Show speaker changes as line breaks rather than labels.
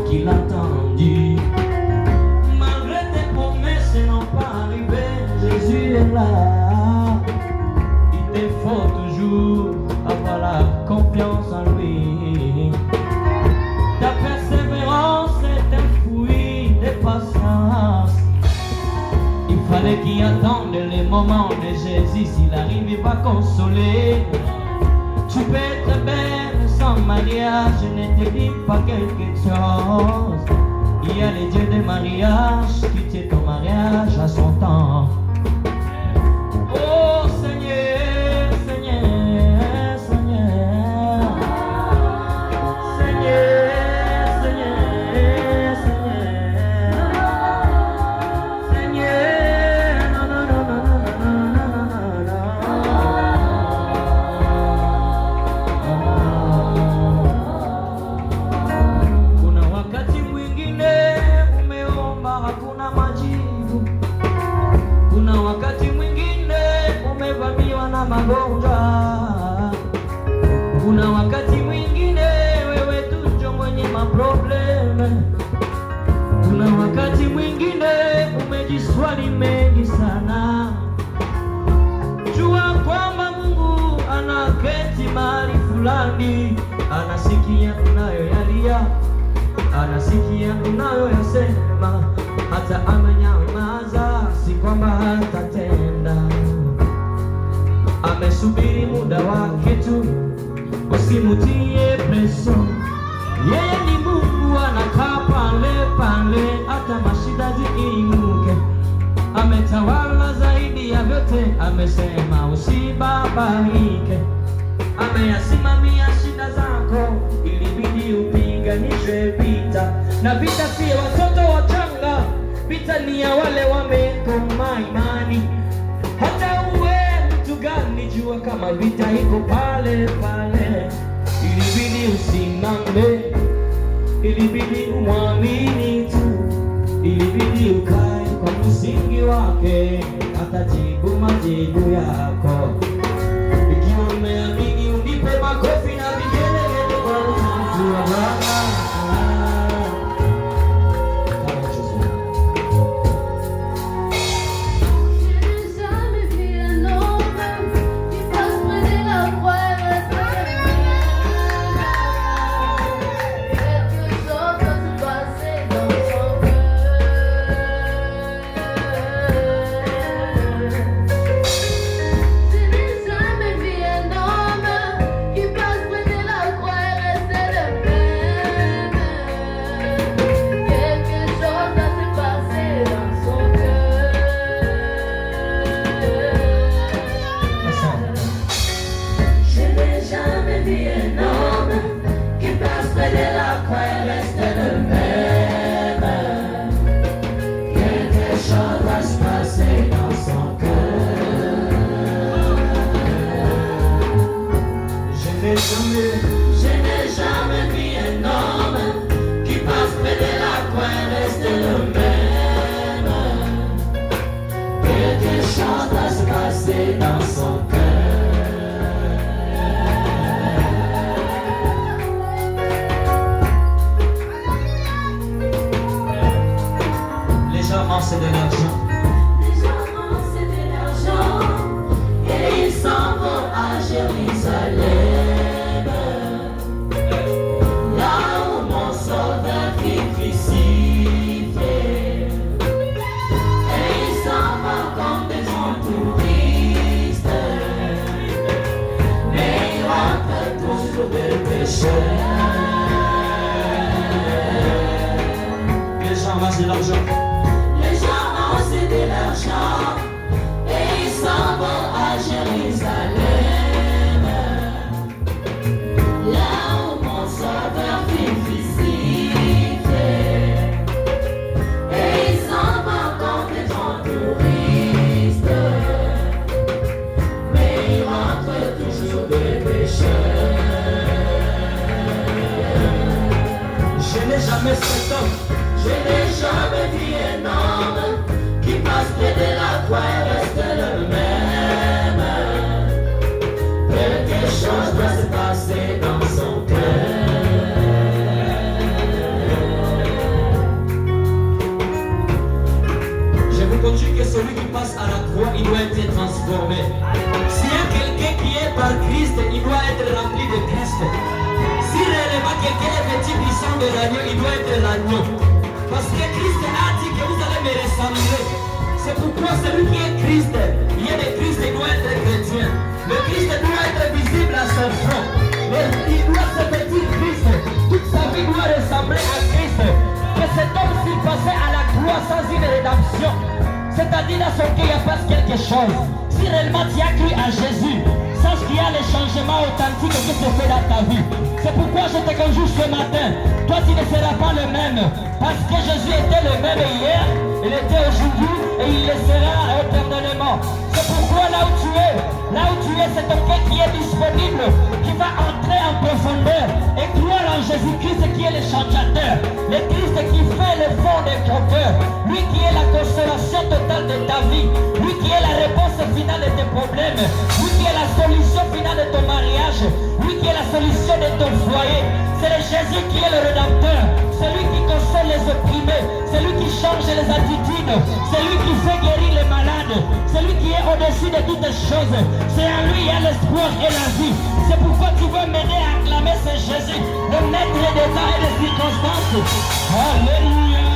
qu'il a attendu. Malgré tes promesses n'ont pas arrivé, Jésus est là. Il te faut toujours avoir la confiance en lui. Ta persévérance est un fruit de patience. Il fallait qu'il attende les moments de Jésus. S'il arrive, il va consoler. Tu peux être belle sans mariage, je ne te dis pas quelque chose. Il y a les dieux de mariage qui tiennent ton mariage à son temps. Oh Seigneur, Seigneur, Seigneur, Seigneur, Seigneur, Seigneur, Seigneur, non, non, non, non, non, non, non, non. Kuna wakati mwingine umeomba hakuna majibu. Kuna wakati mwingine umevamiwa na magonjwa. Kuna wakati mwingine wewe tu ndio mwenye maprobleme. Kuna wakati mwingine umejiswali mengi sana. Jua kwamba Mungu anaketi mahali fulani, anasikia unayoyalia, anasikia unayoyasema. Hata amenyamaza, si kwamba hatatenda. Amesubiri muda wake tu, usimutie preso. Yeye ni Mungu, anakaa pale pale hata mashida ziinuke. Ametawala zaidi ya vyote, amesema usibabaike. Ameyasimamia shida zako, ilibidi upiganishe vita. Na vita si ya watoto wachanga, vita ni ya wale wamekoma imani. Hata uwe mtu gani, jua kama vita iko pale pale. Ilibidi usimame, ilibidi umwamini tu, ilibidi ukae kwa msingi wake, atajibu majibu yako. Ikiwa umeamini unipe makofi na vigelegele kwa utukufu wa Bwana. Je n'ai jamais vu un homme qui passe près de la croix et reste le même. Quelque chose va se passer dans son cœur. Les gens mancent de l'argent. Les gens mancent de l'argent et ils s'en vont à Jérusalem. Les gens amassent de l'argent. Les gens amassent de l'argent et ils s'en vont à Jérusalem. Là où mon sauveur fut crucifié. Et ils s'en vont comme des gens touristes. Mais ils rentrent toujours des pécheurs. Je n'ai jamais cet homme, je n'ai jamais vu un homme qui passe près de la croix et reste le même. celui qui passe à la croix, il doit être transformé. S'il y a quelqu'un qui est par Christ, il doit être rempli de Christ. Si réellement quelqu'un est vêtu du sang de l'agneau, il doit être l'agneau. Parce que Christ a dit que vous allez me ressembler. C'est pourquoi celui qui est Christ, il y a des Christ, il doit être chrétien. Le Christ doit être visible à son front. Il doit se vêtir Christ. Toute sa vie doit ressembler à Christ. Que cet homme s'il passait à la croix sans une rédemption, c'est-à-dire dans son cœur il y a pas quelque chose. Si réellement tu as cru à Jésus, sache qu'il y a les changements authentiques qui se fait dans ta vie. C'est pourquoi je te conjure ce matin. Toi tu ne seras pas le même. Parce que Jésus était le même hier, il était aujourd'hui et il le sera éternellement. C'est pourquoi là où tu es, c'est ton cœur qui est disponible, qui va entrer en profondeur et croire en Jésus-Christ qui est le chantateur, le Christ qui fait le fond de ton cœur, lui qui est la consolation totale de ta vie, lui qui est la réponse finale de tes problèmes, lui qui est la solution finale de ton mariage, lui qui est la solution de ton foyer. C'est le Jésus qui est le rédempteur, celui qui console les opprimés, celui qui change les attitudes, celui qui fait guérir les malades, celui qui est au-dessus de toutes choses. C'est en lui il y a l'espoir et la vie. C'est pourquoi tu veux m'aider à acclamer ce Jésus, le maître des temps et des circonstances. Alléluia.